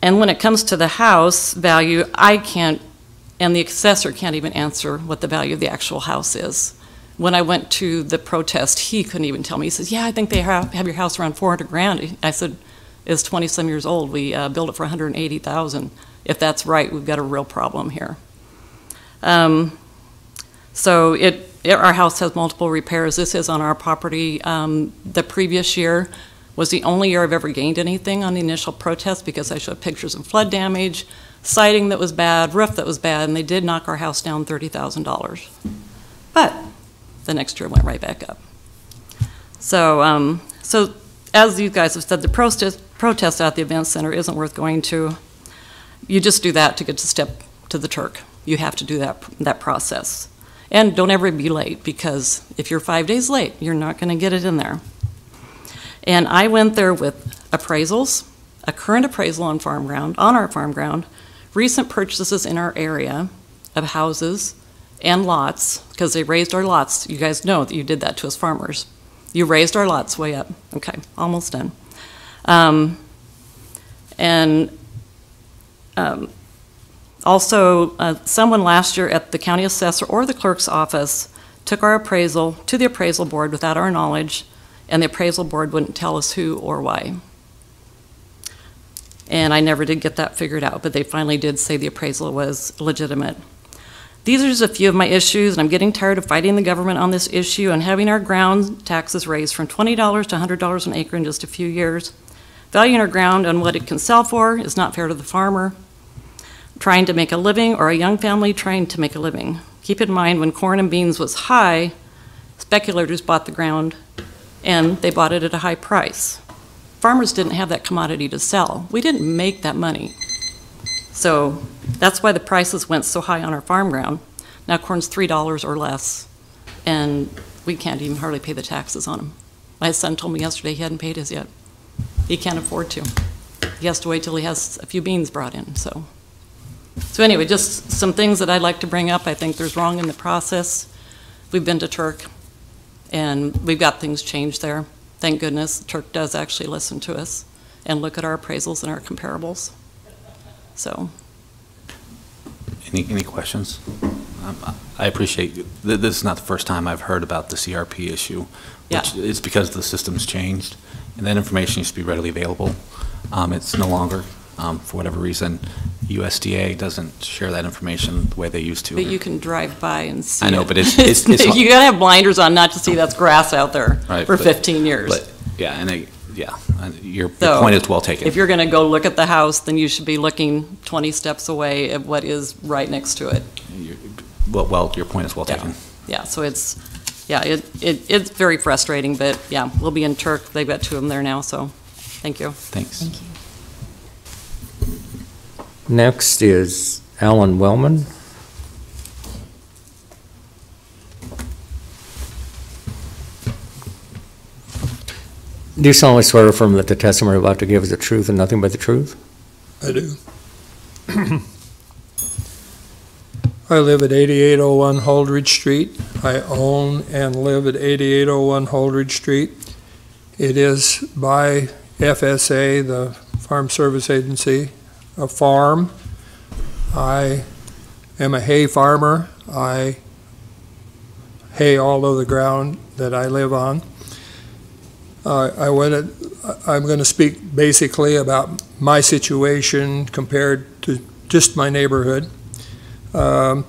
And when it comes to the house value, I can't, and the assessor can't even answer what the value of the actual house is. When I went to the protest, he couldn't even tell me. He says, yeah, I think they have your house around 400 grand. I said, it's 20-some years old. We built it for 180,000. If that's right, we've got a real problem here. So our house has multiple repairs. This is on our property. The previous year was the only year I've ever gained anything on the initial protest because I showed pictures of flood damage, siding that was bad, roof that was bad, and they did knock our house down $30,000. But the next year went right back up. So, so as you guys have said, the protest at the event center isn't worth going to. You just do that to get to step to the Turk. You have to do that process. And don't ever be late, because if you're 5 days late, you're not going to get it in there. And I went there with appraisals, a current appraisal on our farm ground, recent purchases in our area of houses and lots, because they raised our lots. You guys know that you did that to us farmers. You raised our lots way up. Okay, almost done. Also, someone last year at the county assessor or the clerk's office took our appraisal to the appraisal board without our knowledge, and the appraisal board wouldn't tell us who or why. And I never did get that figured out, but they finally did say the appraisal was legitimate. These are just a few of my issues, and I'm getting tired of fighting the government on this issue and having our ground taxes raised from $20 to $100 an acre in just a few years. Valuing our ground on what it can sell for is not fair to the farmer trying to make a living or a young family trying to make a living. Keep in mind, when corn and beans was high, speculators bought the ground and they bought it at a high price. Farmers didn't have that commodity to sell. We didn't make that money. So that's why the prices went so high on our farm ground. Now corn's $3 or less, and we can't even hardly pay the taxes on them. My son told me yesterday he hadn't paid his yet. He can't afford to. He has to wait till he has a few beans brought in, so. So anyway, just some things that I'd like to bring up. I think there's wrong in the process. We've been to Turk, and we've got things changed there. Thank goodness Turk does actually listen to us and look at our appraisals and our comparables. So. Any questions? I appreciate you. This is not the first time I've heard about the CRP issue. Which it's because the system's changed, and that information used to be readily available. It's no longer, for whatever reason. USDA doesn't share that information the way they used to. But you can drive by and see I know, it. but it's you gotta have blinders on not to see that's grass out there right, for 15 years. But yeah, your point is well taken. If you're gonna go look at the house, then you should be looking 20 steps away at what is right next to it. Well, your point is well taken. Yeah, so it's it's very frustrating, but yeah, we'll be in Turk. They've got 2 of them there now, so thank you. Thanks. Thank you. Next is Helen Wellman. Do you solemnly swear or affirm that the testimony you're about to give is the truth and nothing but the truth? I do. I live at 8801 Holdridge Street. I own and live at 8801 Holdridge Street. It is by FSA, the Farm Service Agency, a farm. I am a hay farmer. I hay all of the ground that I live on. I'm going to speak basically about my situation compared to just my neighborhood. I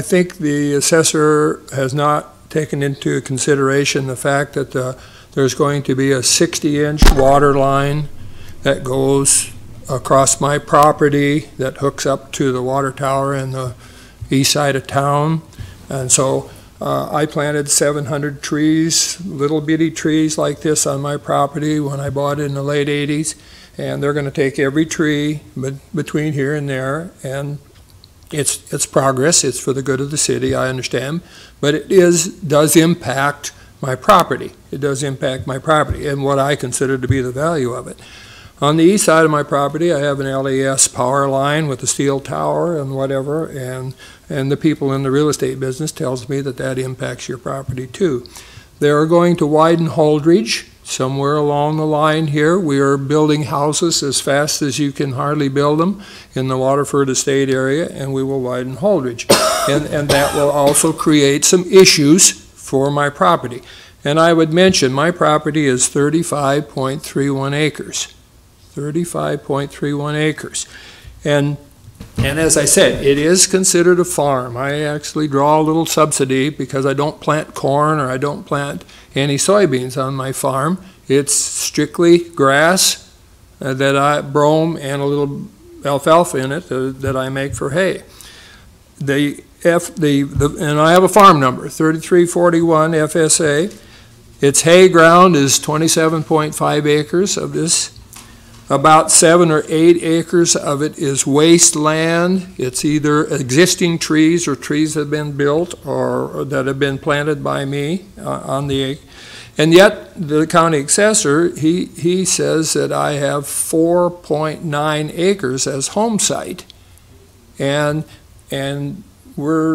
think the assessor has not taken into consideration the fact that there's going to be a 60-inch water line that goes across my property that hooks up to the water tower in the east side of town. And so I planted 700 trees, little bitty trees like this on my property when I bought it in the late 80s. And they're going to take every tree between here and there, and it's progress. It's for the good of the city, I understand, but it does impact my property. It does impact my property and what I consider to be the value of it. On the east side of my property, I have an LES power line with a steel tower and whatever, and the people in the real estate business tells me that that impacts your property too. They are going to widen Holdridge somewhere along the line here. We are building houses as fast as you can hardly build them in the Waterford Estate area, and we will widen Holdridge. And that will also create some issues for my property. And I would mention my property is 35.31 acres. 35.31 acres. And as I said, it is considered a farm. I actually draw a little subsidy because I don't plant corn or I don't plant any soybeans on my farm. It's strictly grass that I brome and a little alfalfa in it that I make for hay. And I have a farm number, 3341 FSA. Its hay ground is 27.5 acres of this. About 7 or 8 acres of it is wasteland. It's either existing trees or trees that have been built or that have been planted by me on the acre. And yet the county assessor, he says that I have 4.9 acres as home site. And we're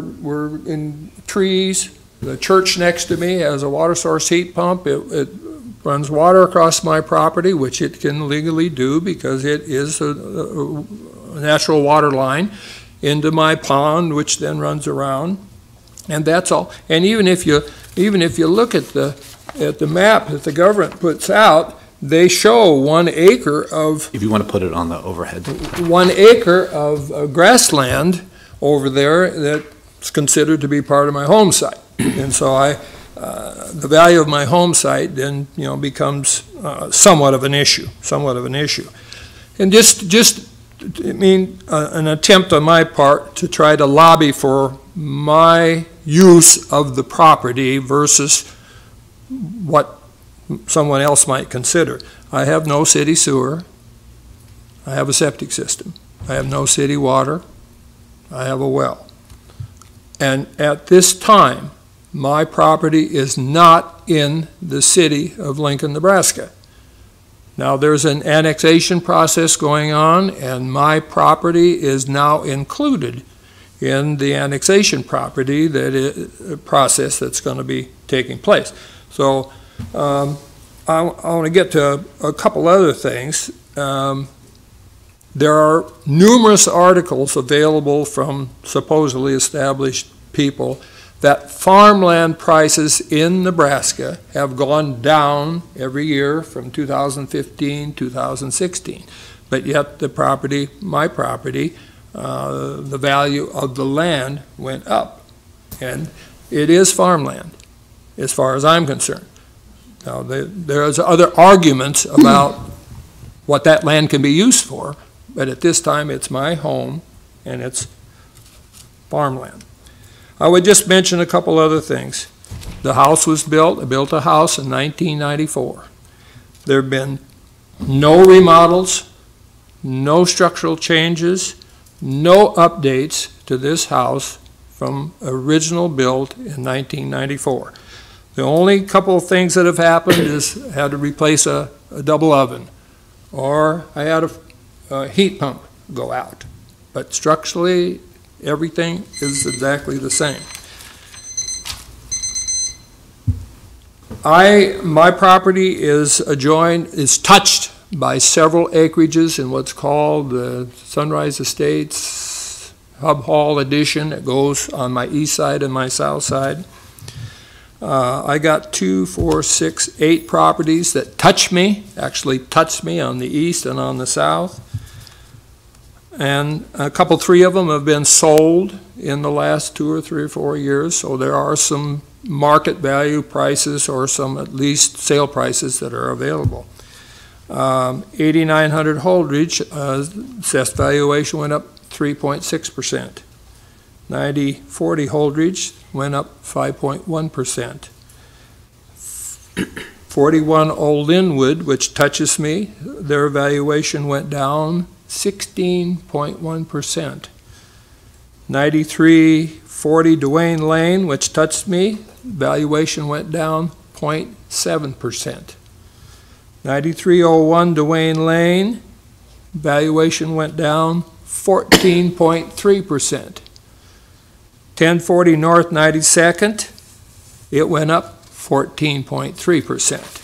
in trees. The church next to me has a water source heat pump. It runs water across my property, which it can legally do because it is a natural water line, into my pond, which then runs around, and that's all. And even if you look at the map that the government puts out, they show 1 acre of. If you want to put it on the overhead. 1 acre of grassland over there that's considered to be part of my home site, and so the value of my home site then, becomes somewhat of an issue, And an attempt on my part to try to lobby for my use of the property versus what someone else might consider. I have no city sewer. I have a septic system. I have no city water. I have a well. And at this time, my property is not in the city of Lincoln, Nebraska. Now, there's an annexation process going on, and my property is now included in the annexation process that's going to be taking place. So I want to get to a couple other things. There are numerous articles available from supposedly established people that farmland prices in Nebraska have gone down every year from 2015, 2016. But yet my property, the value of the land went up. And it is farmland, as far as I'm concerned. Now, there's other arguments about what that land can be used for, but at this time it's my home and it's farmland. I would just mention a couple other things. The house was built. I built a house in 1994. There have been no remodels, no structural changes, no updates to this house from original build in 1994. The only couple of things that have happened is I had to replace a double oven, or I had a heat pump go out. But structurally, everything is exactly the same. My property is touched by several acreages in what's called the Sunrise Estates Hub Hall Addition. It goes on my east side and my south side. I got 2, 4, 6, 8 properties that actually touch me on the east and on the south. And three of them have been sold in the last 2 or 3 or 4 years, so there are some market value prices or some at least sale prices that are available. 8900 Holdridge, assessed valuation went up 3.6%. 9040 Holdridge went up 5.1%. 41 Old Linwood, which touches me, their valuation went down 16.1%. 9340 Duane Lane, which touched me, valuation went down 0.7%. 9301 Duane Lane, valuation went down 14.3%. 1040 North 92nd, it went up 14.3%.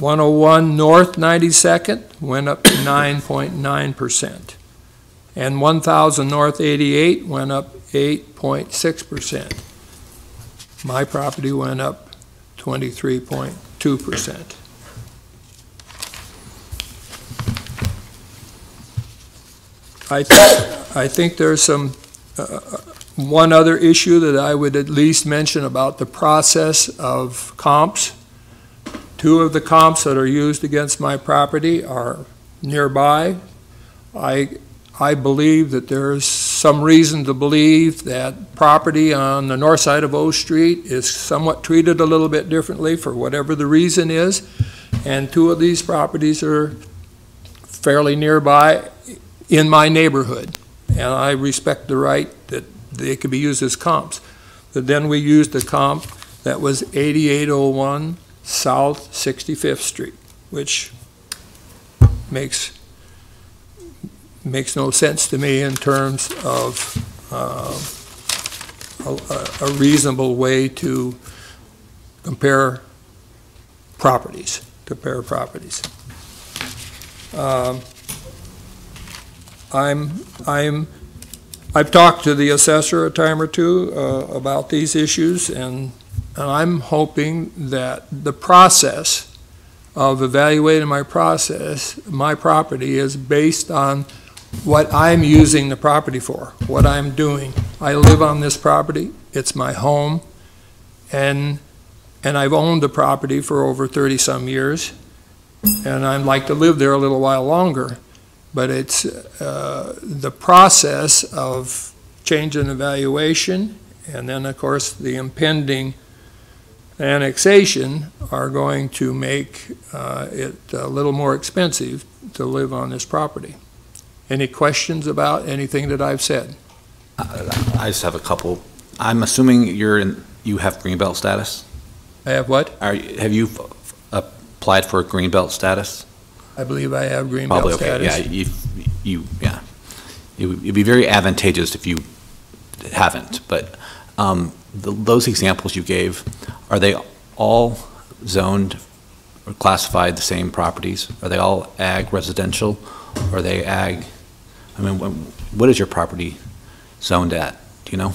101 North 92nd went up 9.9%. And 1000 North 88 went up 8.6%. My property went up 23.2%. I think there's some one other issue that I would at least mention about the process of comps. Two of the comps that are used against my property are nearby. I believe that there's some reason to believe that property on the north side of O Street is somewhat treated a little bit differently for whatever the reason is. And two of these properties are fairly nearby in my neighborhood. And I respect the right that they could be used as comps. But then we used a comp that was 8801 South 65th Street, which makes no sense to me in terms of a reasonable way to compare properties. I've talked to the assessor a time or two about these issues, and I'm hoping that the process of evaluating my property is based on what I'm using the property for, what I'm doing. I live on this property, it's my home, and I've owned the property for over 30-some years, and I'd like to live there a little while longer. But it's the process of changing the valuation, and then, of course, the impending annexation are going to make it a little more expensive to live on this property. Any questions about anything that I've said? I just have a couple. I'm assuming you have Greenbelt status? I have what? Have you applied for a Greenbelt status? I believe I have Greenbelt status. Yeah, it'd be very advantageous if you haven't, but those examples you gave, are they all zoned or classified the same properties? Are they all ag residential, or are they ag? I mean, what is your property zoned at? Do you know?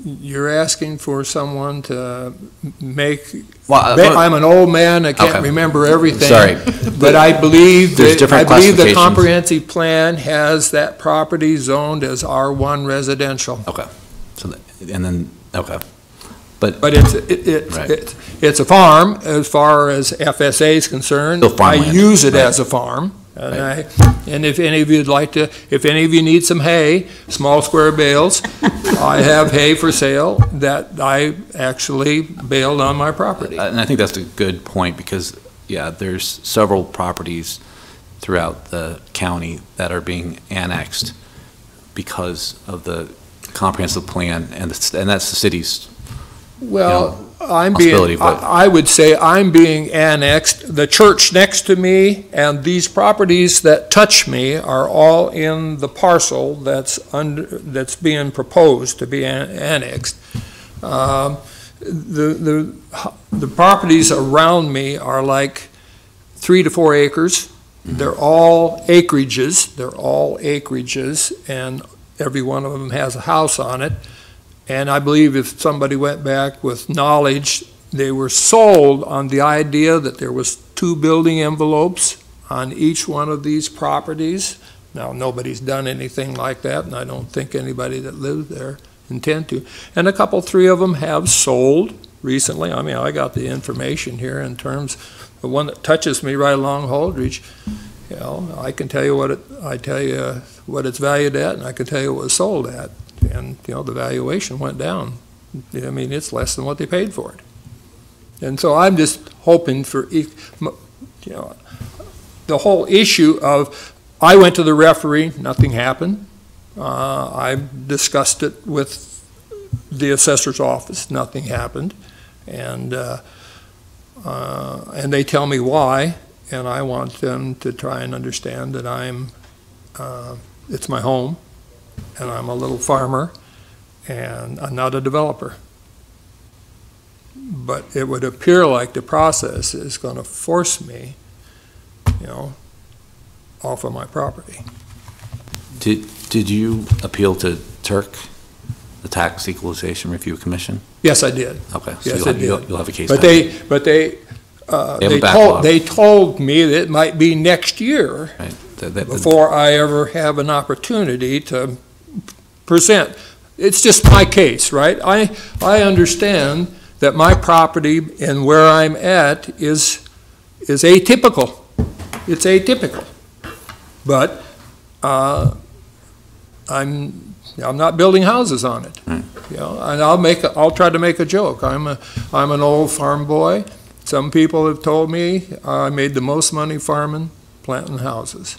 You're asking for someone to make. Well, I'm an old man. I can't remember everything. Sorry, but I believe the comprehensive plan has that property zoned as R1 residential. Okay. So, but it's a farm as far as FSA is concerned. I use it as a farm. And if any of you'd like to, if any of you need some hay, small square bales, I have hay for sale that I actually baled on my property. And I think that's a good point because, yeah, there's several properties throughout the county that are being annexed because of the comprehensive plan, and that's the city's. Well, I would say I'm being annexed. The church next to me and these properties that touch me are all in the parcel that's being proposed to be annexed. The properties around me are like 3 to 4 acres. They're all acreages. And every one of them has a house on it. And I believe if somebody went back with knowledge, they were sold on the idea that there was 2 building envelopes on each one of these properties. Now, nobody's done anything like that, and I don't think anybody that lives there intend to. And 3 of them have sold recently. I mean, I got the information here in terms, the one that touches me right along Holdridge, you know, I can tell you what it's valued at, and I can tell you what it was sold at. And, you know, the valuation went down. I mean, it's less than what they paid for it. And so I'm just hoping for, you know, the whole issue of, I went to the referee, nothing happened. I discussed it with the assessor's office, nothing happened. And they tell me why, and I want them to try and understand that it's my home, and I'm a little farmer, and I'm not a developer. But it would appear like the process is going to force me, you know, off of my property. Did you appeal to Turk, the Tax Equalization Review Commission? Yes, I did. Okay, so yes, you'll have a case. But they told me that it might be next year, right. Before I ever have an opportunity to present. It's just my case, right? I understand that my property and where I'm at is atypical. It's atypical. But I'm not building houses on it. Right. You know, and I'll try to make a joke. I'm an old farm boy. Some people have told me I made the most money farming, planting houses.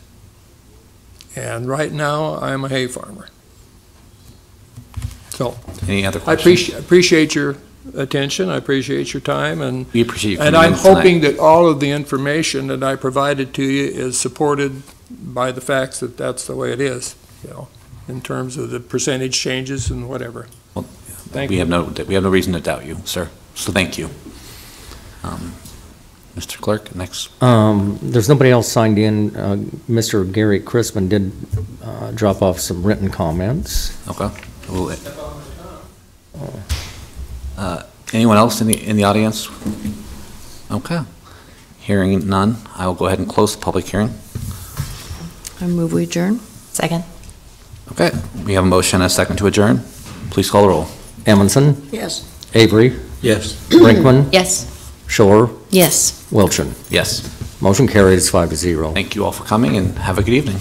And right now, I'm a hay farmer. So, any other questions? I appreciate your attention. I appreciate your time, and we appreciate you. And I'm hoping that all of the information that I provided to you is supported by the facts that that's the way it is. You know, in terms of the percentage changes and whatever. Well, thank you. We have no reason to doubt you, sir. So thank you. Mr. Clerk, next. There's nobody else signed in. Mr. Gary Crispin did drop off some written comments. Okay. Anyone else in the audience? Okay. Hearing none, I will go ahead and close the public hearing. I move we adjourn. Second. Okay. We have a motion and a second to adjourn. Please call the roll. Amundson? Yes. Avery? Yes. Brinkman? Yes. Shore? Yes. Wilchin? Yes. Motion carries 5-0. Thank you all for coming, and have a good evening.